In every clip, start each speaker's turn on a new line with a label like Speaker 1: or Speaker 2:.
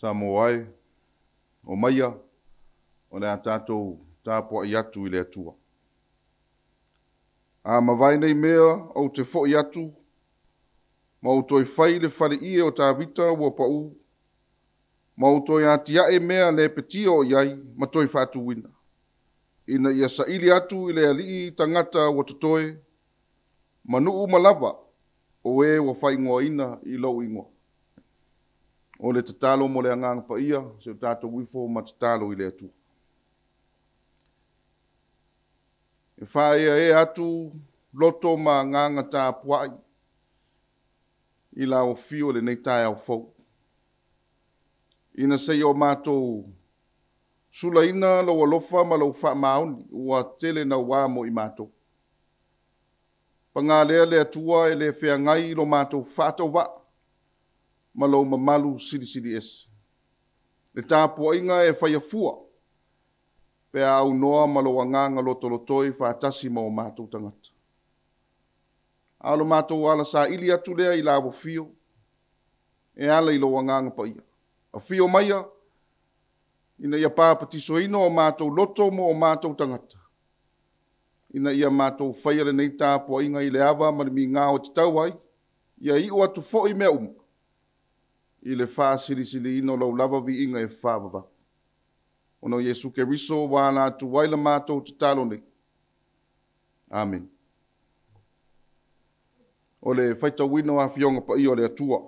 Speaker 1: Samoa, o maia, o le atatou Tapuaiga atu I le atua. A mawai nei mea au te fo'i atu, ma o toi whai le whare ie o tā vita ua pau, ma o toi atiae mea le petio o iai, ma toi whātu wina. Ina ia saili atu I le alii tangata wa totoe, ma nuu malava, o e wa whai ngoa ina I lau ingoa. O le tatalo mo le anganga pa ia, se o tātou wifo ma tatalo I le atua. E whaea e atu loto ma nganga Tapuai I la o fio le nei Taeao fau. Ina sei o mātou sula ina lo alofa ma lo wha mauni ua tele na wā mo I mātou. Pangalea le atua e le whea ngai lo mātou whātou wa ma lo mamalu siri es. Le Tapuaiga e whaiafua pea au noa ma lo anganga lotolotoi whātasi ma o mātou tangata. Alo mātou ala sa ili atu lea I la fio, e ala I lo anganga pa ia. A fio maia, ina ia pāpatiso ino o mātou loto mo o mātou tangata. Ina ia mātou whaia le nei Tapuaiga I le awa ma le mi ngā o te tauai, ia I ua tu fo'i mea I le wha siri ino lau lava vi inga e whāwawa. Ono Yesu Keriso wāna tu waila mātou te talo nei. Amen. O le whaita wino a fionga pa I o le atua.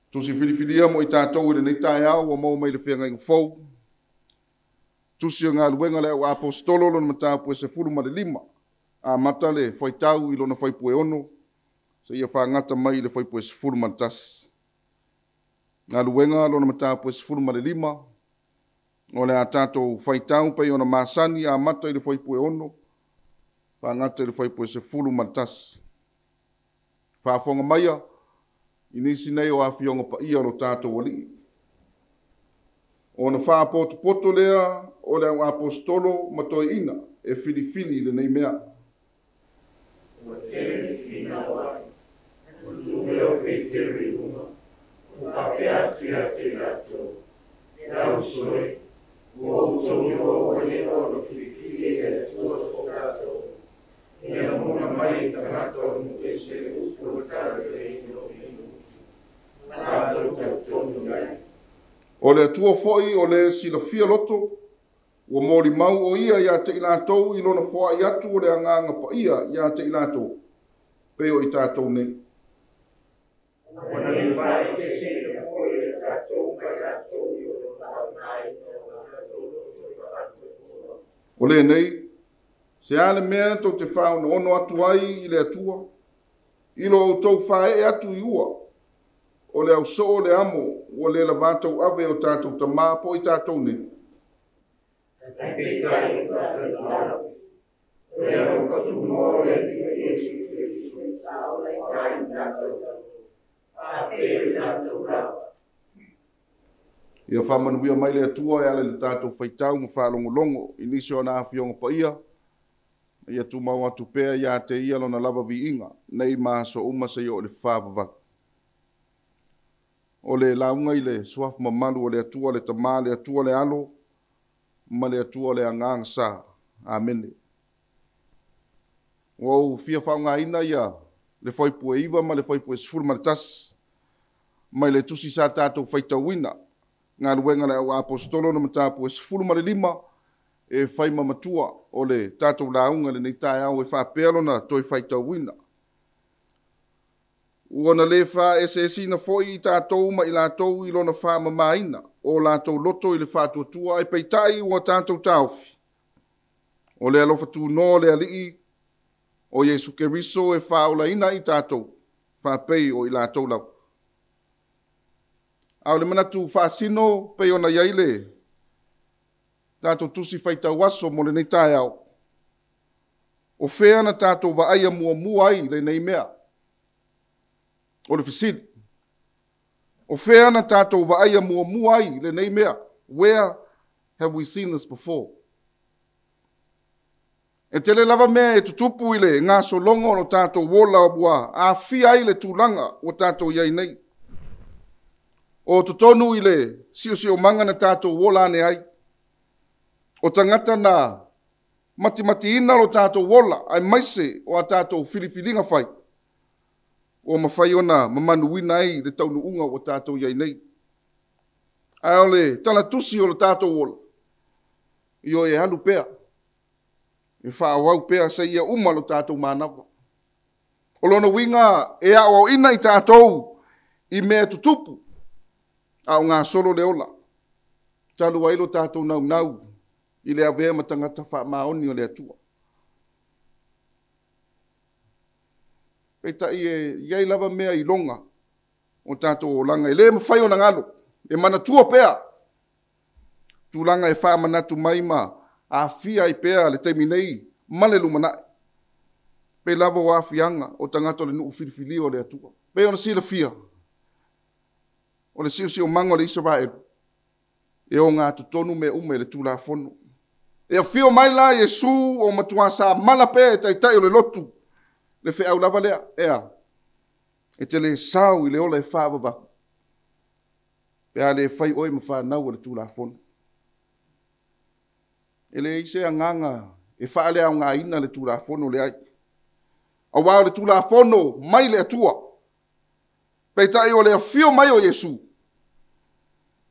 Speaker 1: Tusi filifilia mo I tātou I le nei Taeao o mau mai le whianga inga fau. Tusi o ngā luenga le au apostolo lona matapu e se furu ma le 5. A mata le whaitau I lona whaipue ono. Se ia whangata mai le whaipue e se furu ma le tasi. Ngā luenga lona matapu e se furu ma le 5. O le a tātou whaitau pei ona māsani a mata I le whaipue ono. Whangata I le whaipue se furu ma le tasi. Whaafonga maia, inisi nei o a fionga pa ia lo tātou wali. O na whaapoto lea o le au apostolo matoi ina e filifili le nei mea.
Speaker 2: O te fina wai, o tumeo pe te riunga, o kapeati a te gato, au soe, o tonio o le ono filifili e tua fokato, e a mona mai tangata o te se upo tare le ino inu. Tātou tautono ngai.
Speaker 1: O le atua foi o le silafia loto, ua mori mau o ia ia te ilatou I lona foa I atu o le anganga pa ia te ilatou. Peo I tātou nei. O le nei, se ale mea tau te whao na ono atu ai I le atua, I lo o tau whae atu I ua. O le au so le amo, o le lavatou ave o tātou tamā po I tātou nei. Ia whamanuia mai le atua e ale le tātou whaitau ma whalongolongo I nisi o nā fionga pa ia. Ia tu mau atu pēr ia te ia lona lava vi inga, nei maa so umasa I o le whāwawak. O le launga I le suaf mamalu o le atua le tamā le atua le alo, ma le atua le angang sa. Amen. O fia whaunga ina ia, le whaipue iwa ma le whaipue sifuru ma le tas, mai le tusi sa tātou whaitawina, ngā ruenga le au apostolo na matapu e sifuru ma le 5, e whaima matua o le tātou launga le nei Taeao e whapelo na toi whaitawina. Uona le wha esesina foi I tātou ma I lātou I lona wha mamaina. O lātou loto I le wha tuatua I peitai ua tātou Taofi. O le alofa tūno le alii o Yesu Keriso e whaolaina I tātou. Whapei o I lātou lau. Au le manatu whaasino pei ona iaile. Tātou tusi whaitau aso mo le nei Taeao. O whea na tātou wa aia mua ai le nei mea. O le fisili. O whea na tātou wa aia mua ai le nei mea. Where have we seen this before? E tele lava mea e tutupu I le ngā solongo no tātou wola o bua. A fia ai le tūlanga o tātou iai nei. O tutonu I le sio manga na tātou wola ane ai. O tangata na mati ina lo tātou wola ai maise o a tātou filifilinga whai. O mawhai ona mamanuina ai le taunu unga o tātou iai nei. Ai ole tala tusi o le tātou wola. Io e halu pea. E whaawau pea sa ia uma lo tātou mānawa. O lona winga e ao ina I tātou I mea tutupu. Au ngā solo le ola. Talu ailo tātou nau. I le avea matangata wha maoni o le atua. Peita iai lava mea I longa o tātou o langa. E le mawhai o na ngalo. E mana tua pea. Tūlanga e wha manatu maima a fia I pea le teiminei male lumanai. Pe lava o a fianga o tangata le nuu filifili o le atua. Pe ona sila fia. O le siu mango le Israel. E o ngā tutonu me ume le tūla fono. E a fio mai la Yesu o matuasa mala pe e taitai o le lotu. Le fe au lava lea, ea. E te le sau I le ola e whaavava. Pe a le whai oi ma whanau o le tūla fono. E le ise a nganga e whaale au ngā ina le tūla fono le ai. A wao le tūla fono mai le atua. Pe tai o le fio mai o Yesu.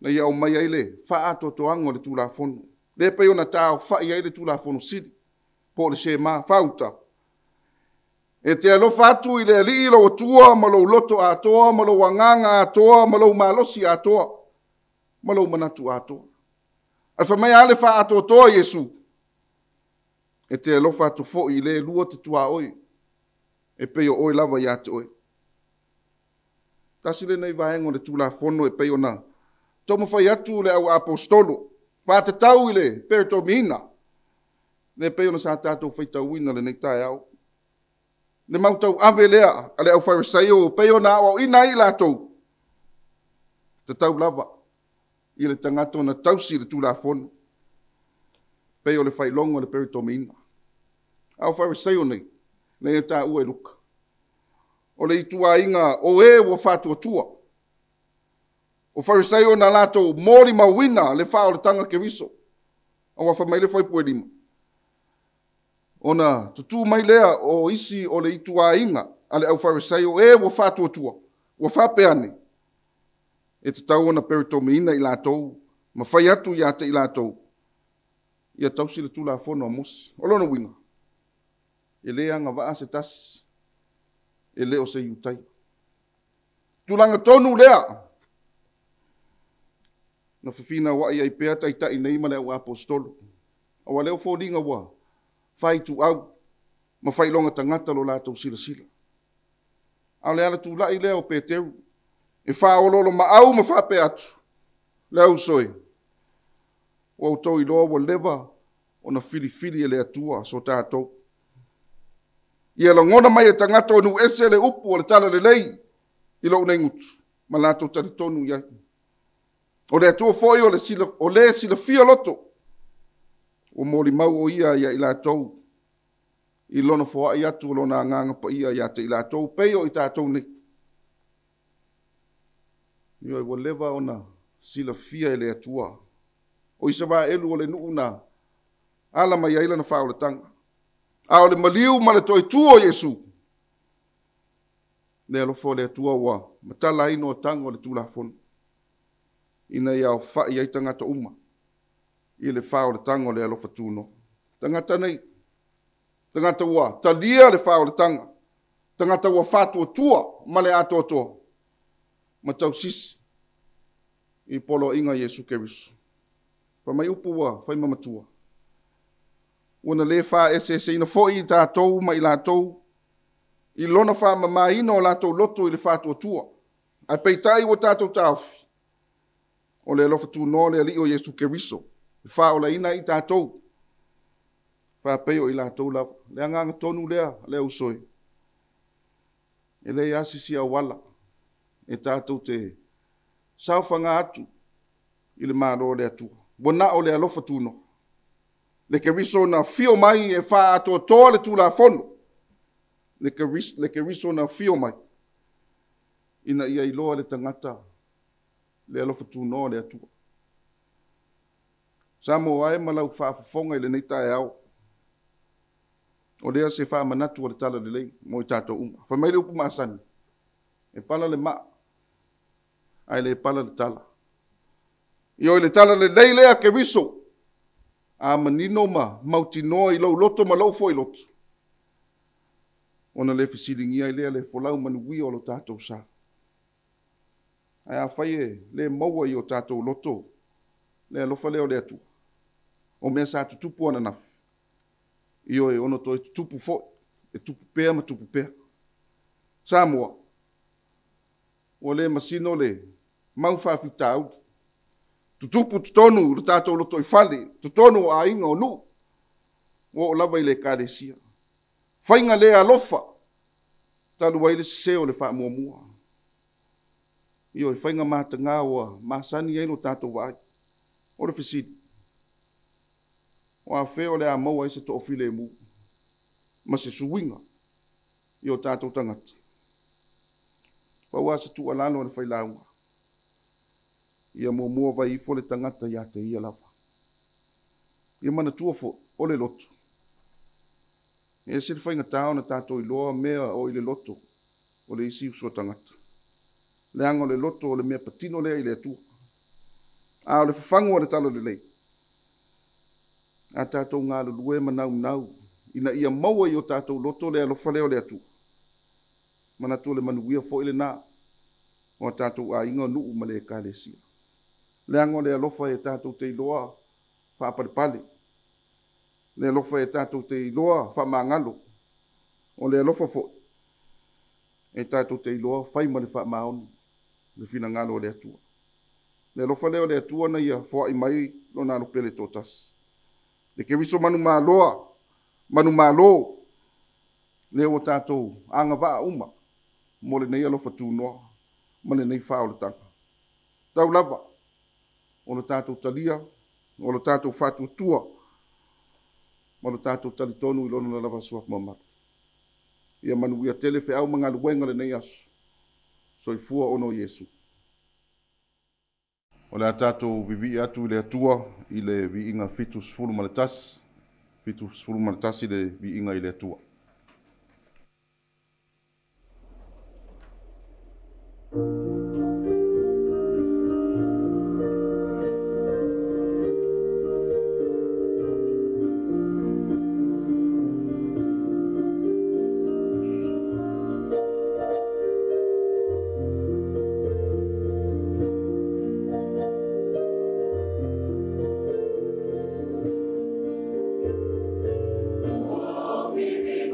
Speaker 1: Na iau mai ai le wha ato toango le tūla fono. Le pe ona Taeao whai ai le tūla fono siri. Po le se maa whauta. E te alofa atu I le alii lo atua, ma lo loto atoa, ma lo wanganga atoa, ma lo malosi atoa, ma lo manatu atoa. A whamai ale wha ato toa Yesu. E te alofa atu fo I le lua te tua oi. E pe o oi lava I atu oi. Tasi le nei vaengo le tūla fono e pe ona. Tomo whai atu le au apostolo. Whāte tau I le perito mina. Le pe ona sa tātou whaitau ina le nei Taeao. Le mautau ave lea, ale au whaisaio, pe ona au ina I lātou. Te tau lava. I le tangato na tausi le tūla fono. Pe o le whailongo le perito mina. Au whaisaio nei. Nei e tā ua luka. O le itua inga o e wa whātua tua. O whaisaio na lātou mōri mawina le wha o le tanga Keriso. O wa whamaile whaipue lima. Ona tutu mai lea o isi o le itua inga ale au whaisaio e wa whātua tua. Wa whapeane. E te tau ona peritomeina I lātou. Ma whai atu I ate I lātou. Ia tausi le tūla fono a mosi. O lona winga. E lea nga waa se tasi. E leo se iutai. Tūlanga tonu lea. Na whiwhina wa ia I pea taitai nei ma leo apostolo. Awa leo fōringa wa. Whai tu au. Ma whai longa tangata lo lātou sila. Au lea la tūlai leo Peteru. E whaololo ma au ma whape atu. Leo soe. O tau I loa wa lewa o na filifili e le atua so tātou. Ia la ngona mai e tangata o nu ese le upu o le tala le lei. I lo nei ngutu. Ma lātou tari tonu iai. O le atua foi o le sila fia loto. O mori mau o ia I lātou. I lona foa I atu o lona nganga pa ia te I lātou. Peo I tātou nei. Io I lewa o na sila fia e le atua. O isa wā elu o le nuuna. Ala mai aila na whao le tanga. A o le maliu ma le toi tua o Yesu. Le alofo le atua wa. Matala ino o tanga o le tūla fono. Ina ia o whai ai tangata uma. I le whao le tanga o le alofa tūno. Tangata nei. Tangata ua. Talia le whao le tanga. tangata ua whātua tua ma le atoa ma tau sisi I polo inga Yesu Keriso. Pa mai upu wa whai mamatua. Wana le wha ese ina fo I tātou ma I lātou I lona wha mamaina o lātou loto I le whātua tua. Ai peitai wa tātou tāwhi. O le alofa tu no le ali o Yesu Keriso. Wha o la ina I tātou. Wha peo I lātou lava. Le anganga tonu lea, le usoi. E le asisi a wala. E tātou te sauwhanga atu. I le māro le atua. Bona o le alofa tu no. Le Keriso na fio mai e wha atua toa le tu la fono. Le Keriso na fio mai. Ina ia I loa le tangata. Le alofa tu no le atua. Samoa e malau whaafafonga I le nei Taeao. O lea se wha manatu o le tala le lei, mo I tātou uma. Whamaile upu maasani. E pala le maa. Ai le pala le tala. I o le tala le lei lea Keriso. A manino ma mautinoa I lau loto ma lau fo I loto. Ona le fisilingia I lea le folau manuia o lo tātou sa. Ai a whaie le maua I o tātou loto. Le alofa leo le atu. O mea sa tutupu ana nafu. Io e ono to e tupu fo. E tupu pea ma tupu pea. Samoa. O le masino le mau whawhita au. Tutupu tutonu le tātou loto I whale. Tutonu a inga o nu. O lava I le kāresia. Whainga le alofa. Talu waile se o le wha mua mua. Io e whainga mātanga o māsani eino tātou wai. O le fisidi. O a wheo le a maua I se Tofi le mu. Ma se suwinga. I o tātou tangata. Paua se tu alano le whailaunga. Ia mua vai I fo le tangata ia te ia lava. Ia mana tua fo o le loto. E se le whainga tāo na tātou I loa mea o I le loto. O le isi usua tangata. Le anga o le loto o le mea patino lea I le atua. A o le whafangu o le talo le lei. A tātou ngā lulue manau. Ina ia maua I o tātou loto le alofa leo le atu. Mana tō le manuia fo ile nā. O tātou a inga nuu ma le kālesia. Le ango le alofa e tātou te iloa whaaparepale. Le alofa e tātou te iloa whaamangalo. O le alofa fo. E tātou te iloa whaima le whaamaoni. Le whina ngalo le atua. Le alofa leo le atua na ia fo I mai lo nā lupele tōtas. Le Keriso manu malo, le o tātou anga waa uma, mo le nei alofa tūnoa, ma le nei whao le tanga. Tau lava, o le tātou talia, o le tātou whātua tua, ma le tātou talitonu I lona lava suak mamata. Ia manu ia tele whi au mga luenga le nei asu, so I fua ono Yesu. O le tātou vivi atu I le atua I le vi inga fitus fulu malatas. Fitus fulu malatas I le vi inga I le atua.
Speaker 2: We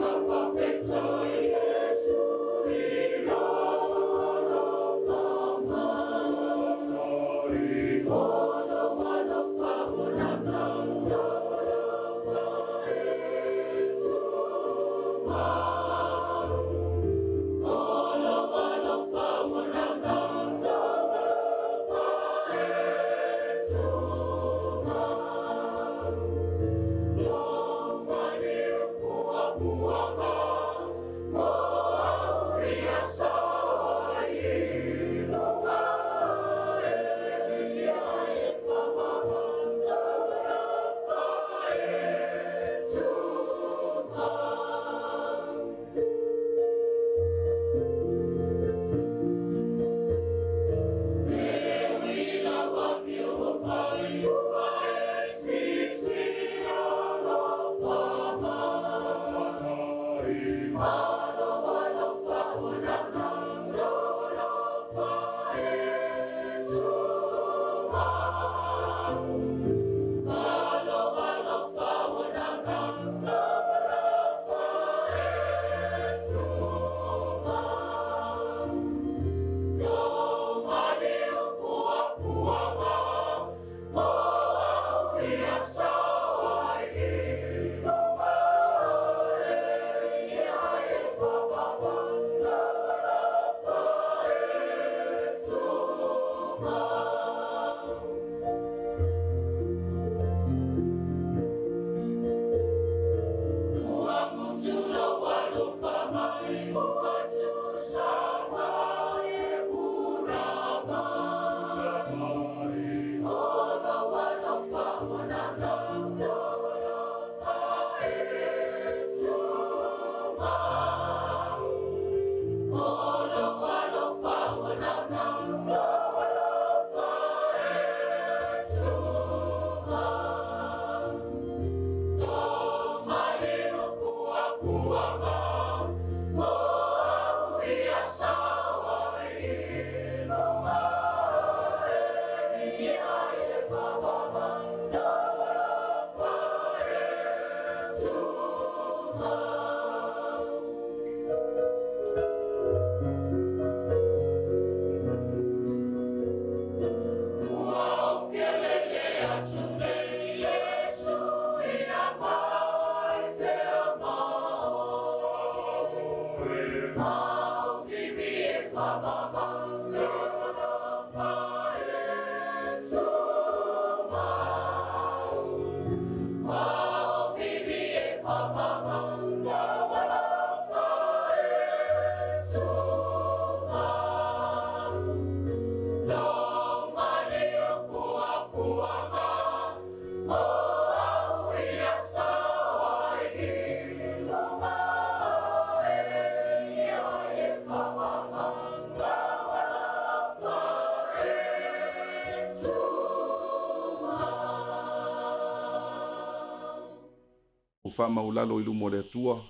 Speaker 1: Fa maulalo ilu mo le tua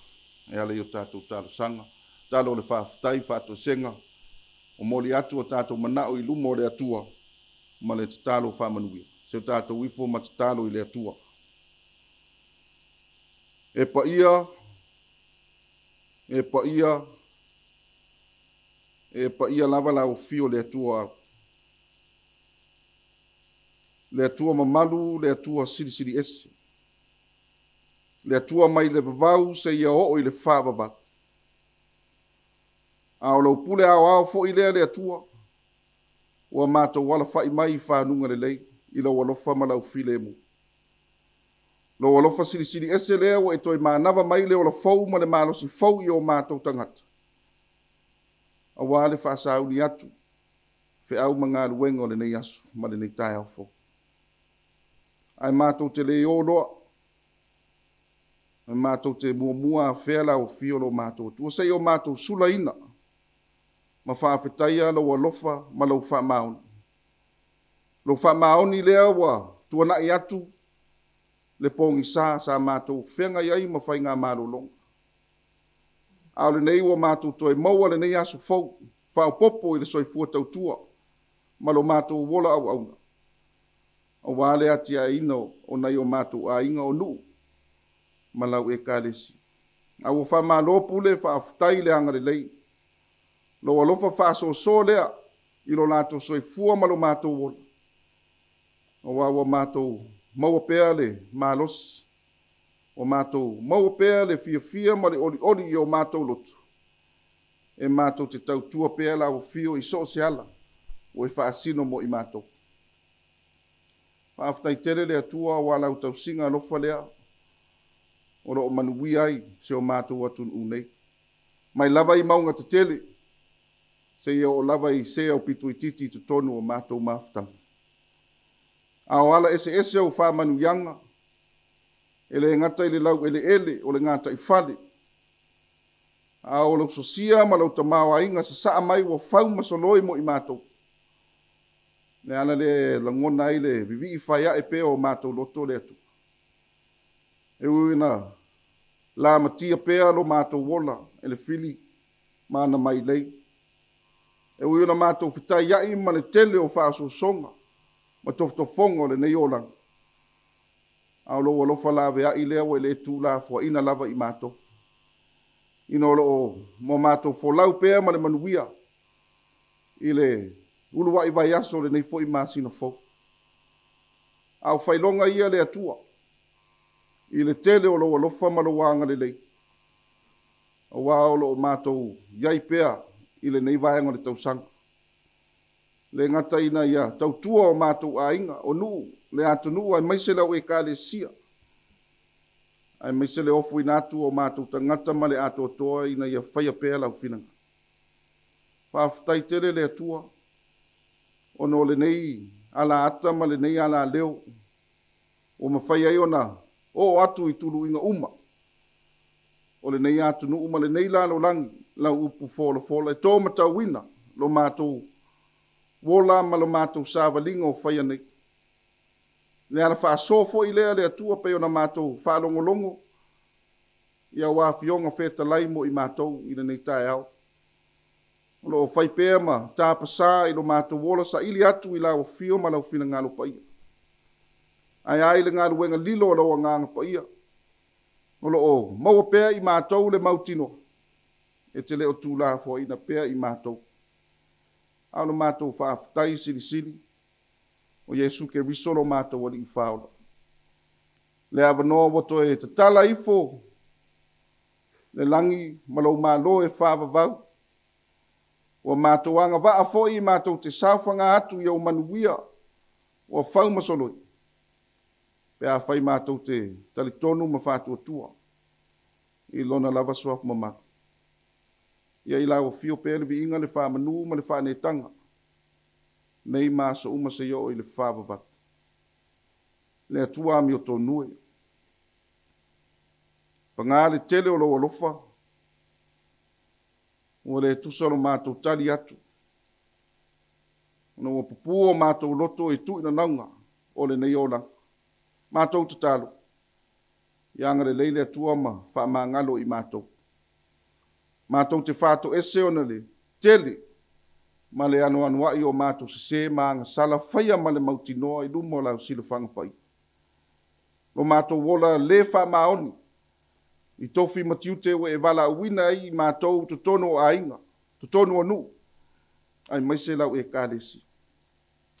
Speaker 1: e ale yo tatou talo sanga talo le fa tai fa to senga o moli atu o tatou manao ilu mo le tua ma le talo fa manui se tatou ifo ma talo i le tua e pa ia lava la o fio le tua mamalu le tua siri ese le tua mai le vavau se ia o i le whāwabat. A o lau pule ao fo i lea le tua. Ua mātou wala whai mai i whanunga le lei i lau alofa ma lau file mu. Lau alofa siri ese lea wa e toi mānawa mai le o la fau ma le mālosi fau i o mātou tangata. A wale whaasau ni atu. Fe au mga luenga o le nei asu ma le nei Taeao fo. Ai mātou te le o loa. Mātou te mua whela o fiolo mātou. Tua sei o mātou sula ina. Ma whaafetaia lau alofa ma lau whaamaoni. Lau whaamaoni lea wa tua nai atu. Le pongi sa mātou whenga iai ma whai ngā mālolong. Ao le nei wa mātou toi maua le nei asu fau. Whao popo i le soifua tautua. Ma lo mātou wola au auna. O wale ati a ino o nei o mātou a inga o nuu. Malau e kalesi. A o wha malopu le wha aftai le anga le lei. Lo alofa wha so lea. I lo lato soi fua malo mātou wola. O wawa mātou maua pēa le malos. O mātou maua pēa le fia ma le oli i o mātou lotu. E mātou te tautua pēa la o fio i so se ala. O e wha asino mo i mātou. Wha aftai tere le atua o walau tau singa alofa lea. O lo manui ai se o mātou atun unei. Mai lava i maunga te tele. Se ia o lava i se au pitu i titi tu tonu o mātou maftang. A o ala ese au wha manu yanga. Ele ngata i le lau ele o le ngata i fale. A o lau sosia ma lau tamawa inga sa saa mai wa whau masoloi mo i mātou. Le ana le langona i le vivi i whaia e pe o mātou loto le atu. E uina la matia pea lo mātou wola e le fili mana mai lei. E uina mātou fitai iai ma le tele o whaasosonga. ma tofotofoga le nei ola au lo lo fala ve ai le o le tu la fo ina lava I mato ino lo mo mato fo lau pe ma le manuia ile ulu wa I vai aso le nei fo I masino fo au failonga ia le atua ile tele o lo fa ma lo wanga le lei o wa o lo mato yai pea ile nei vai ngole tau sang le ngata ina ia tau tua o mato ainga o nu le atu nu ai mai se lau e ka le sia ai mai se le ofu ina atu o mato tangata ma le atu o toa ina ia whaia pea lau finanga whaftai tere le atua o no le nei ala ata ma le nei ala leo o ma whaia i ona o atu I tulu inga uma o le nei atu nu uma le nei lalo langi lau upu fola fola e tō matau wina lo mato wola ma lo mato savalinga o whaia nei le ala wha sofo I lea le atua pe ona mato wha longo ia wā fionga wheta lai mo I mato I le nei Taeao o lo whai pēr ma tāpasa I lo mato wola sa ili atu I lau fio ma lau fina ngalo pa ia ai ai le ngalo wenga lilo lau nganga pa ia o lo o maua pēr I mato le mautino e te leo tūla fo ina pēr I mato au lo mato whaafutai sili o Yesu ke risolo mato wali I whaola le avanoa wato e te tala ifo le langi malau malo e whaavavau o mato anga waa fo I mato te sawhanga atu I au manuia o whau masoloi pe a whai mato te talitonu ma whātua tua I lona lava swap mamata ia I lau fio pele vi inga le whamanu ma le whanetanga nei maso uma se yo I le whaavavat le atua mi o tō nue pangā le tele o lo alofa o le tusalo mātou tali atu ono o pupu o mātou loto I tu ina naunga o le nei ola mātou tatalo ianga le leile atua ma whaamangalo I mātou mātou te whātou ese ona le tele ma le anu ai o mātou se maanga sala whaia ma le mautinoa I lumo lau sila whangapai lo mātou wola le whaamaoni I Tofi matiute we e wala uina I mātou tutono o ainga tutono o nu ai mai se lau e kālesi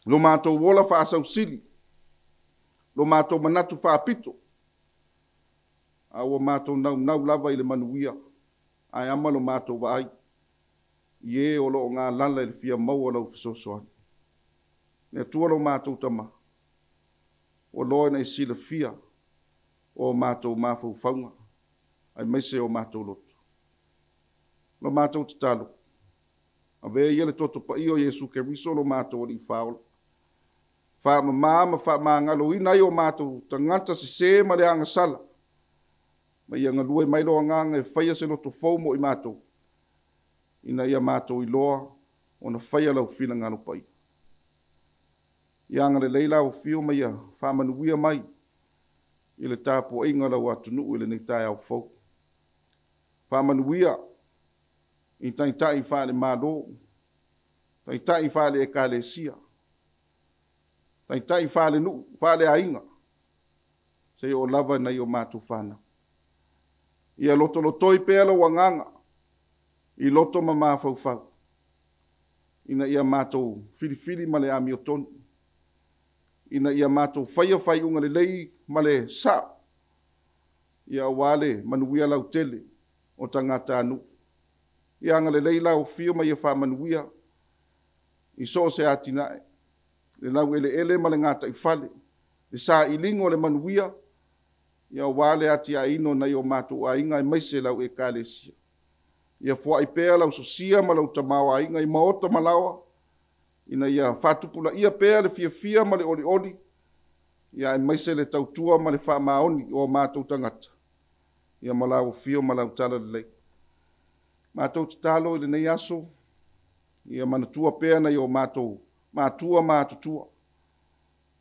Speaker 1: lo mātou wola whaasau sili lo mātou manatu whaapito awa mātou nau lava I le manuia ai ama lo mātou wa ai Ie o lo ngā lala I le fia mau o lau fisosoani. Ne tua lo mātou tama. O loa na I sila fia o mātou māfau whaunga. Ai meise o mātou lotu. Lo mātou te talo. A vea iele toto pa I o Yesu ke riso lo mātou o I whaola. Wha ma ngalo ina I o mātou tangata se ma le anga sala. Ma ia ngalue mai lo nganga e whaia se loto fau mo I mātou. Ina ia mātou I loa o na whaia lau whina ngano pai. Ianga le leila o whio mai a whamanuia mai I le Tapuaiga lau atunu I le nei Taeao fau. Whamanuia I taitai whale mālo, taitai whale e kālesia, taitai whale nu, whale ainga, se o lava nei o mātou whana. Ia loto lotoi pēla wanganga, I loto ma mafau. Ina ia mātou whiriwhiri ma le ami o tonu. Ina ia mātou whai unga le lei ma le sa. Ia wale manuia lau tele o tangata anu. Ia anga le lei lau fio ma ia wha manuia. I so se atinae. Le lau ele ma le ngata I whale. Le sa ilingo le manuia. Ia wale ati a ino na I o mātou a inga I maise lau e kālesia. Ia fua I pēa lau sosia ma lau tamawa inga I maota malawa. Ina ia whatupula ia pēa le fia ma le oli. Ia I maise le tautua ma le wha maoni o mātou tangata. Ia malau fio ma lau tala le lei. Mātou te talo I le nei aso. Ia manatua pēa na I o mātou mātua mātutua.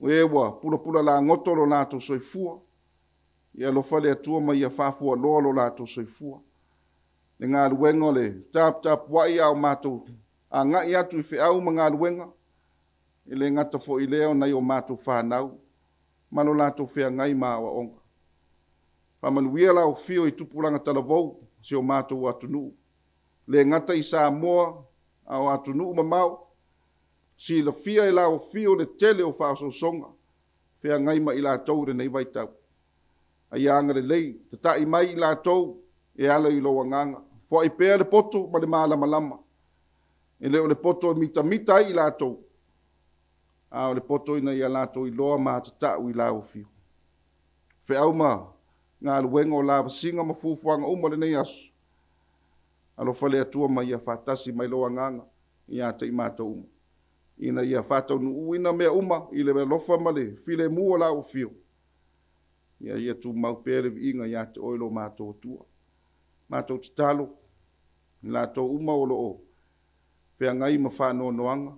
Speaker 1: O ewa pula la ngoto lo lātou soifua. Ia lofa le atua ma ia whafua loa lo lātou soifua. Le ngā luenga le Tapuaiga au mātou a ngai atu I whiau ma ngā luenga. I le ngata fo i leo na i o mātou whanau, mano lātou whea ngai mā wa onga. Whamanuia lau fio i tupulanga talavou, si o mātou atunu. Le ngata i Samoa, au atunu mamau, si la fia i lau fio le tele o whaaso songa, whea ngai ma i lātou re nei vaitau. Ai anga le lei, te tai mai i lātou, e ala i loa nganga. Fo i pēr le poto, ma le mālama lama. E leo le poto mita mita i lātou. Ao le poto ina i a lātou i loa mā te tau i lau fio. Whe au ma, ngā luenga o lava singa ma fufuanga uma le nei asu. Alo whale atua ma i a whātasi mai loa nganga, i a te i mātou uma. Ina i a whātau nu uina mea uma, i le mea lofa ma le file mua lau fio. Ia ia tu mau pere vi inga ia te oilo mātou tua. Mātou te talo, lātou uma o lo o. Pea ngai ma whānoa noanga,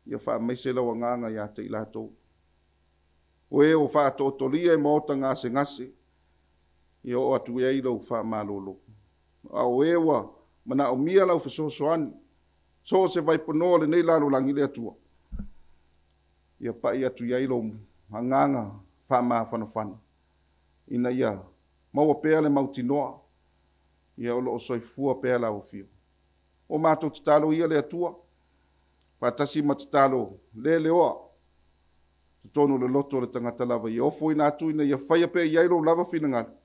Speaker 1: ia wha meise lau nganga ia te i lātou. Oe o whātou tolia e maota ngase ngase, ia o atu e ilo wha malolo. A oe wa, mana o mia lau whasosoani, so se vai ponoa le nei lalo langi le atua. Ia pa i atu ia ilo hanganga wha maa whanawhana. Ina ia, maua pēa le mautinoa, ia o loo soifua pēa lau fio. O mātou te talo ia le atua, pātasi ma te talo le oa, te tonu le loto le tangata lava, ia ofo ina atu ina ia whaia pēa ia ilo lava whinangani.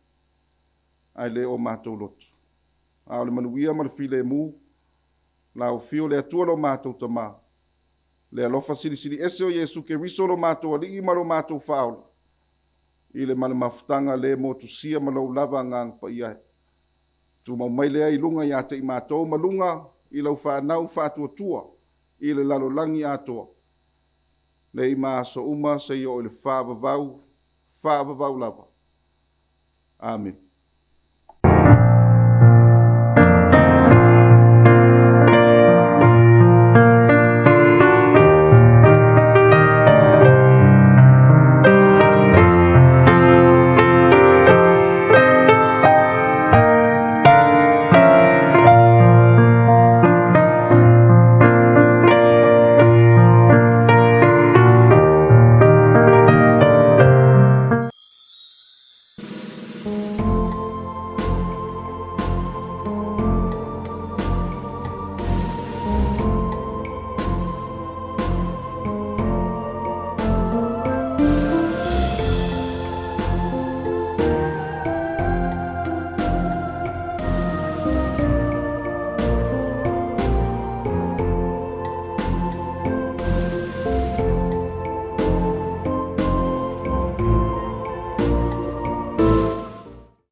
Speaker 1: Ai le o mātou loto. Ao le manuia ma le file mū, lau fio le atua lo mātou tamā. Le alofa siri ese o Yesu ke riso lo mātou ali ima lo mātou whaola. I le mana mafutanga le motu sia malau lava ngang pa iai. Tu mau mai lea i lunga i ate i mātou malunga i lau whanau whātua tua i le lalo langi atoa. Le i maaso uma se i o le whaavavau lava. Amen.